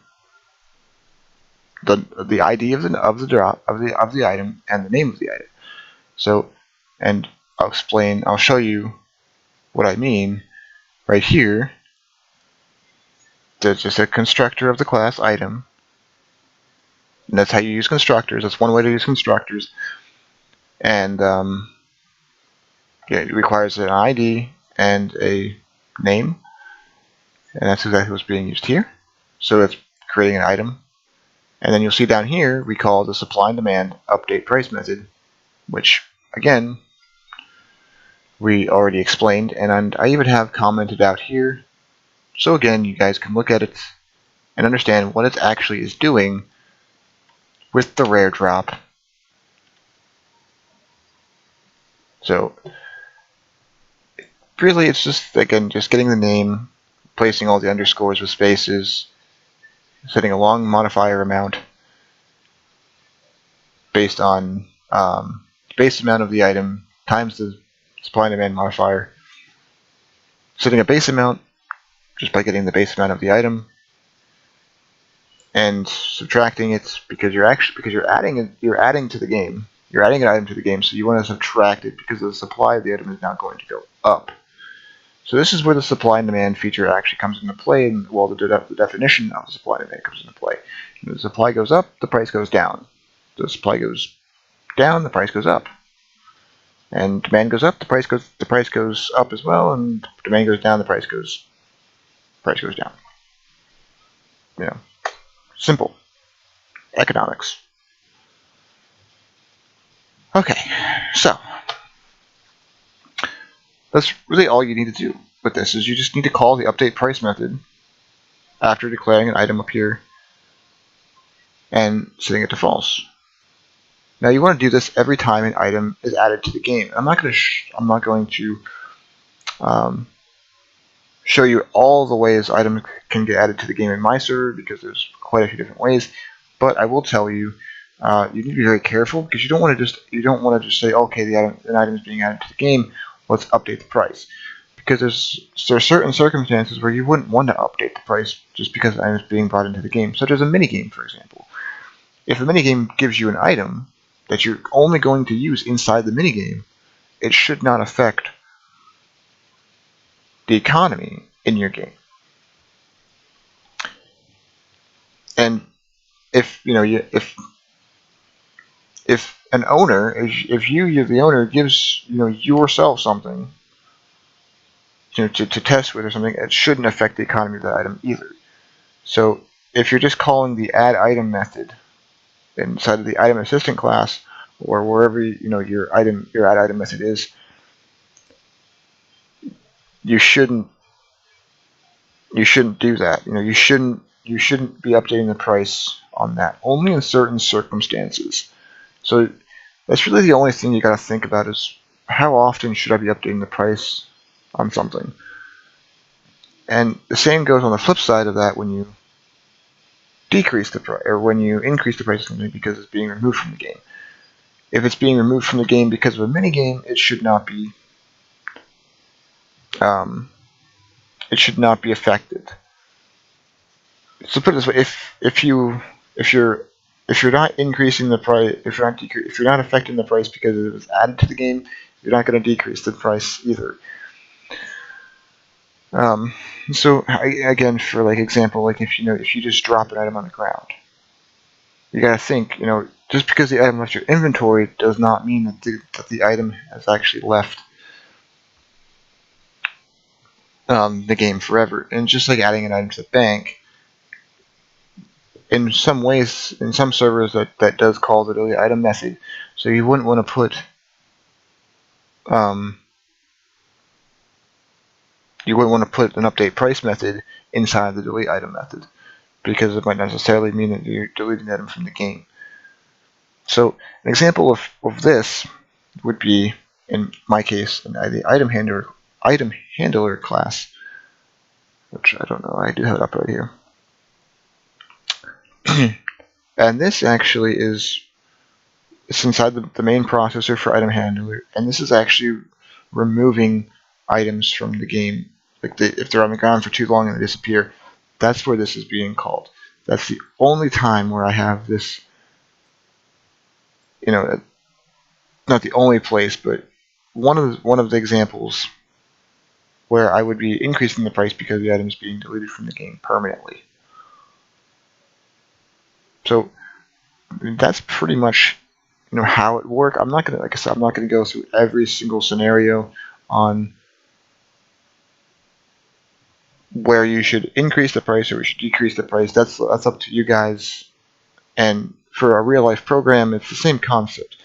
ID of the drop of the item and the name of the item. So, and I'll show you what I mean right here. There's just a constructor of the class item, and that's how you use constructors. That's one way to use constructors, and yeah, it requires an ID and a name, and that's exactly what's being used here. So it's creating an item, and then you'll see down here we call the supply and demand update price method, which again we already explained, and I even have commented out here. So again, you guys can look at it and understand what it actually is doing with the rare drop. So really it's just, again, just getting the name, placing all the underscores with spaces, setting a long modifier amount based on base amount of the item times the supply and demand modifier, setting a base amount just by getting the base amount of the item, and subtracting it because you're adding to the game. You're adding an item to the game, so you want to subtract it because the supply of the item is now going to go up. So this is where the supply and demand feature actually comes into play, and well, the definition of the supply and demand comes into play. When the supply goes up, the price goes down. The supply goes down, the price goes up. And demand goes up, the price goes up as well, and demand goes down, the price goes down. You know, simple economics. Okay, so that's really all you need to do with this. Is you just need to call the update price method after declaring an item up here and setting it to false. Now you want to do this every time an item is added to the game. I'm not going to show you all the ways items can get added to the game in my server because there's quite a few different ways. But I will tell you, you need to be very careful because you don't want to just say, okay, an item is being added to the game, let's update the price. Because there are certain circumstances where you wouldn't want to update the price just because an item is being brought into the game, such as a minigame, for example. If a minigame gives you an item that you're only going to use inside the minigame, it should not affect the economy in your game. And if an owner, if you the owner gives yourself something to test with or something, it shouldn't affect the economy of that item either. So if you're just calling the add item method inside of the item assistant class or wherever your add item method is, you shouldn't do that. You shouldn't be updating the price on that. Only in certain circumstances. So that's really the only thing you got to think about is how often should I be updating the price on something. And the same goes on the flip side of that when you decrease the price or when you increase the price of something because it's being removed from the game. If it's being removed from the game because of a minigame, it should not be affected. So put it this way: if you're not increasing the price, if you're not affecting the price because it was added to the game, you're not going to decrease the price either. So again, for like example, like if you just drop an item on the ground, you got to think, just because the item left your inventory does not mean that the item has actually left the game forever. And just like adding an item to the bank, in some ways, in some servers that does call the delete item method, so you wouldn't want to put an update price method inside the delete item method because it might not necessarily mean that you're deleting the item from the game. So an example of this would be, in my case, the item handler class, which I don't know. I do have it up right here. And this actually it's inside the main processor for item handler, and this is actually removing items from the game. Like if they're on the ground for too long and they disappear, that's where this is being called. That's the only time where I have this, not the only place, but one of the examples where I would be increasing the price because the item is being deleted from the game permanently. So that's pretty much how it works. I'm not gonna, like I said, I'm not gonna go through every single scenario on where you should increase the price or you should decrease the price. That's up to you guys. And for a real life program, it's the same concept.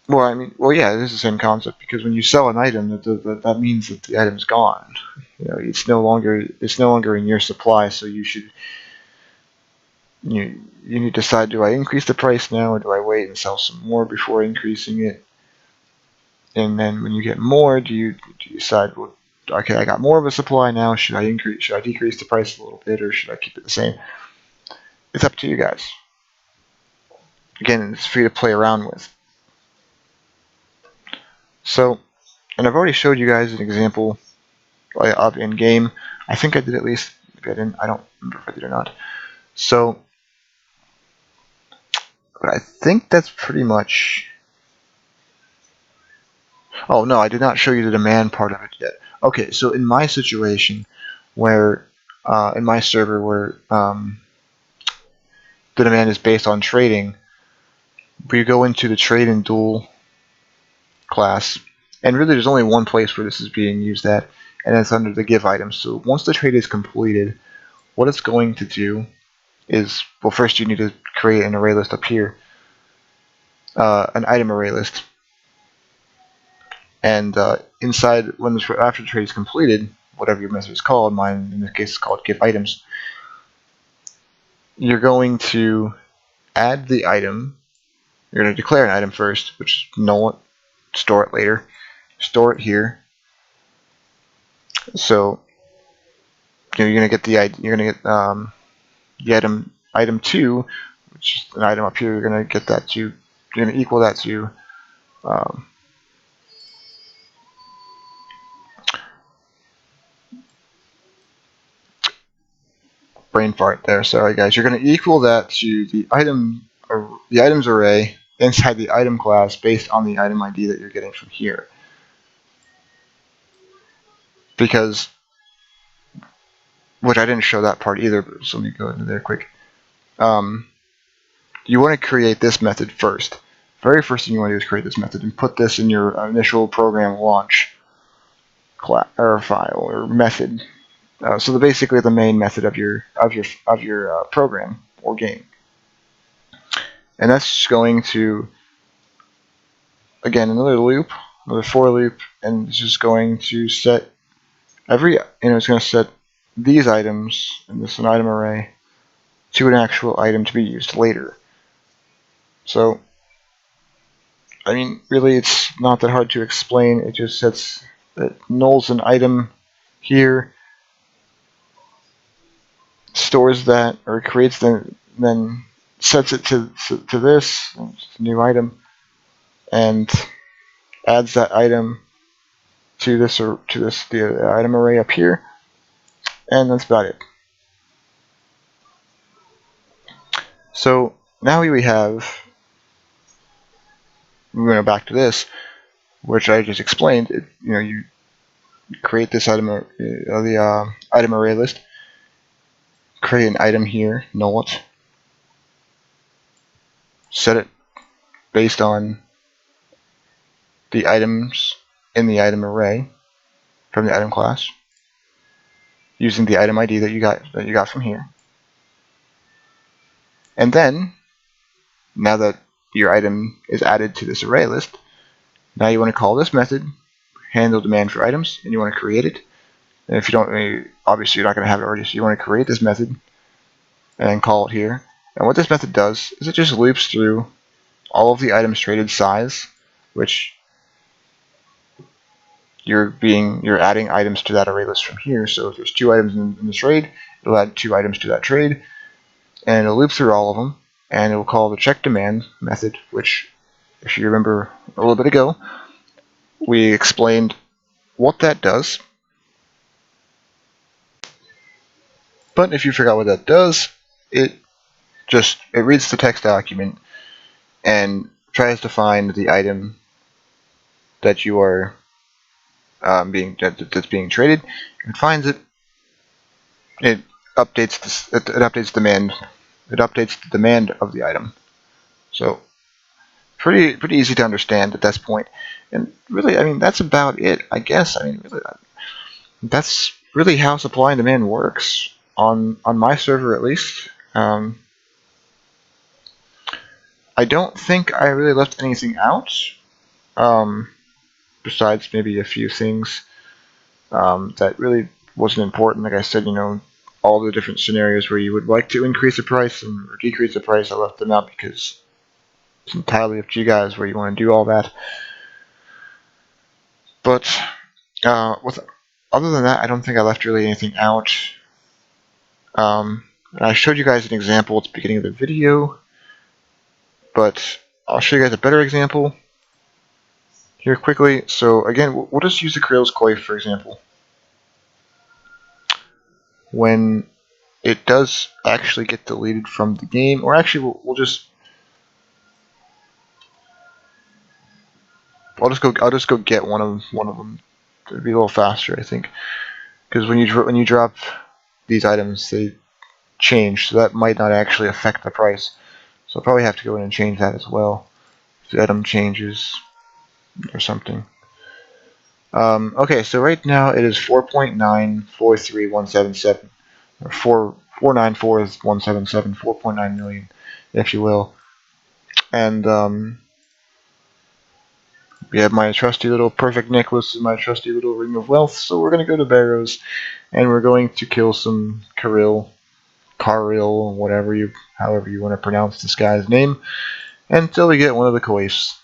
Well, yeah, it is the same concept, because when you sell an item, that means that the item's gone. It's no longer in your supply. So you need to decide: do I increase the price now, or do I wait and sell some more before increasing it? And then when you get more, do you decide, well, okay, I got more of a supply now. Should I decrease the price a little bit, or should I keep it the same? It's up to you guys. Again, it's free to play around with. So, and I've already showed you guys an example of in-game. I think I did, at least. Maybe I didn't. I don't remember if I did or not. So, but I think that's pretty much. Oh no, I did not show you the demand part of it yet. Okay, so in my situation, where in my server where the demand is based on trading, we go into the trade and duel class, and really there's only one place where this is being used at, and it's under the give item. So once the trade is completed, what it's going to do is, well, first you need to create an array list up here, an item array list, and inside, after the trade is completed, whatever your method is called, mine in this case is called give items, you're going to add the item. You're going to declare an item first, which null it, store it later, store it here. So you're going to get the item 2, which is an item up here. You're going to get that to, you're going to equal that to brain fart there. Sorry guys. You're going to equal that to the items array inside the item class based on the item ID that you're getting from here. Because, which I didn't show that part either, but so let me go into there quick. You want to create this method first. Very first thing you want to do is create this method and put this in your initial program launch file or method. So basically the main method of your program or game, and that's going to, again, another for loop, and it's just going to set it's going to set these items in this an item array to an actual item to be used later. So, I mean, really, it's not that hard to explain. It just sets that nulls an item here, stores that, or creates them, then sets it to this new item, and adds that item to the item array up here, and that's about it. So now we have, we're going to go back to this, which I just explained. You create this item, the item array list, create an item here, null it, set it based on the items in the item array from the item class, using the item ID that you got from here. And then, now that your item is added to this array list, now you want to call this method handle demand for items, and you want to create it. And if you don't, obviously you're not going to have it already, so you want to create this method and then call it here. And what this method does is it just loops through all of the items traded size, which you're adding items to that array list from here. So if there's 2 items in the trade, it'll add 2 items to that trade, and it'll loop through all of them, and it will call the check demand method, which, if you remember a little bit ago, we explained what that does. But if you forgot what that does, it reads the text document and tries to find the item that you are that's being traded. If it finds it, it updates the demand of the item. So pretty easy to understand at this point. And really, I mean, that's about it, I guess. I mean, really, that's really how supply and demand works on my server, at least. I don't think I really left anything out, besides maybe a few things that really wasn't important. Like I said, all the different scenarios where you would like to increase the price or decrease the price, I left them out because it's entirely up to you guys where you want to do all that. But other than that, I don't think I left really anything out. I showed you guys an example at the beginning of the video, but I'll show you guys a better example here quickly. So again, we'll just use the Krill's Coif for example. When it does actually get deleted from the game, or actually I'll just go get one of them. It'd be a little faster, I think, because when you drop these items, they change, so that might not actually affect the price. So I'll probably have to go in and change that as well if the item changes or something. Okay, so right now it is 4.943177, or 4,494,177, 4.9 million, if you will. And we have my trusty little perfect necklace and my trusty little ring of wealth. So we're going to go to Barrows, and we're going to kill some Karil, however you want to pronounce this guy's name, until we get one of the coifs.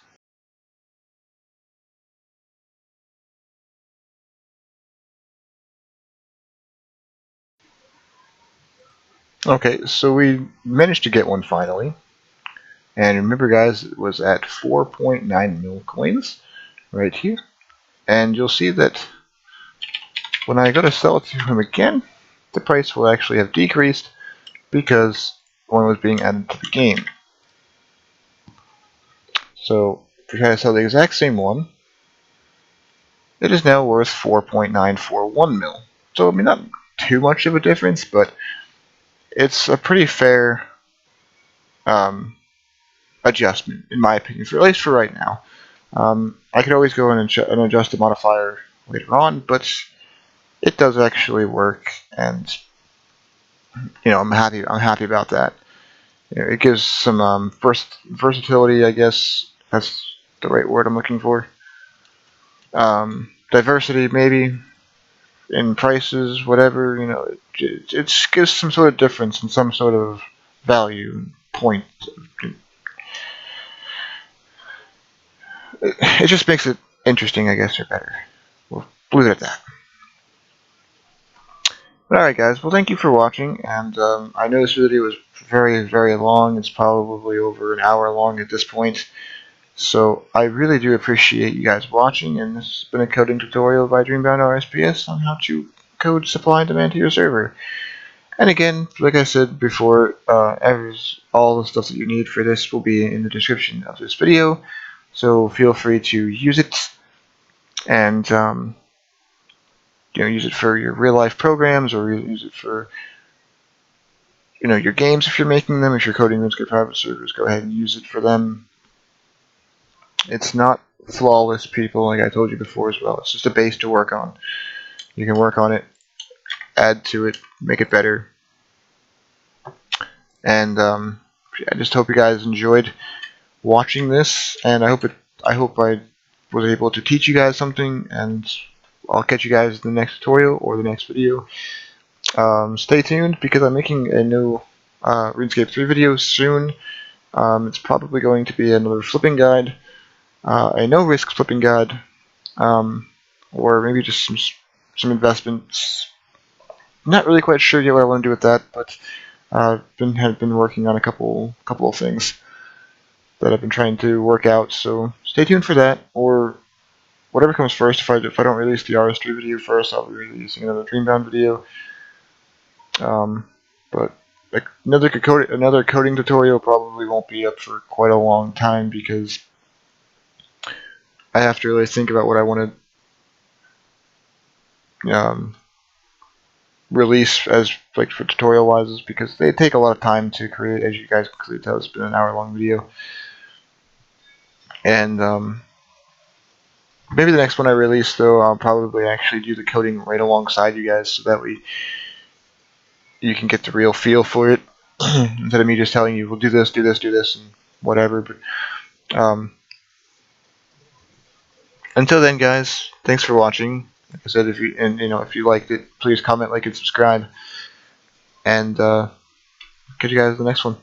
Okay, so we managed to get one finally. And remember, guys, it was at 4.9 mil coins right here. And you'll see that when I go to sell it to him again, the price will actually have decreased because one was being added to the game. So if we try to sell the exact same one, it is now worth 4.941 mil. So I mean, not too much of a difference, but it's a pretty fair adjustment, in my opinion, at least for right now. I could always go in and adjust the modifier later on, but it does actually work, and I'm happy about that. It gives some versatility, I guess that's the right word I'm looking for. Diversity, maybe, in prices, whatever. It gives some sort of difference and some sort of value point. It just makes it interesting, I guess, or better. We'll leave it at that. But alright, guys, well, thank you for watching, and I know this video was very, very long. It's probably over an hour long at this point, so I really do appreciate you guys watching, and this has been a coding tutorial by DreamBound RSPS on how to code supply and demand to your server. And again, like I said before, all the stuff that you need for this will be in the description of this video, so feel free to use it, and use it for your real-life programs, or use it for your games if you're making them. If you're coding them to private servers, go ahead and use it for them. It's not flawless, people, like I told you before as well. It's just a base to work on. You can work on it, add to it, make it better. And I just hope you guys enjoyed watching this, and I hope I was able to teach you guys something, and I'll catch you guys in the next tutorial or the next video. Stay tuned, because I'm making a new RuneScape 3 video soon. It's probably going to be another flipping guide, a no-risk flipping guide, or maybe just some investments. Not really quite sure yet what I want to do with that, but I've been working on a couple of things that I've been trying to work out. So stay tuned for that, or whatever comes first. If I don't release the RS3 video first, I'll be releasing another DreamBound video. But like another coding tutorial probably won't be up for quite a long time because I have to really think about what I want to release as like for tutorial wise, because they take a lot of time to create, as you guys can clearly tell. It's been an hour-long video, and maybe the next one I release, though, I'll probably actually do the coding right alongside you guys, so that way you can get the real feel for it instead of me just telling you, "We'll do this, do this, do this," and whatever. But until then, guys, thanks for watching. Like I said, if you liked it, please comment, like, and subscribe, and catch you guys in the next one.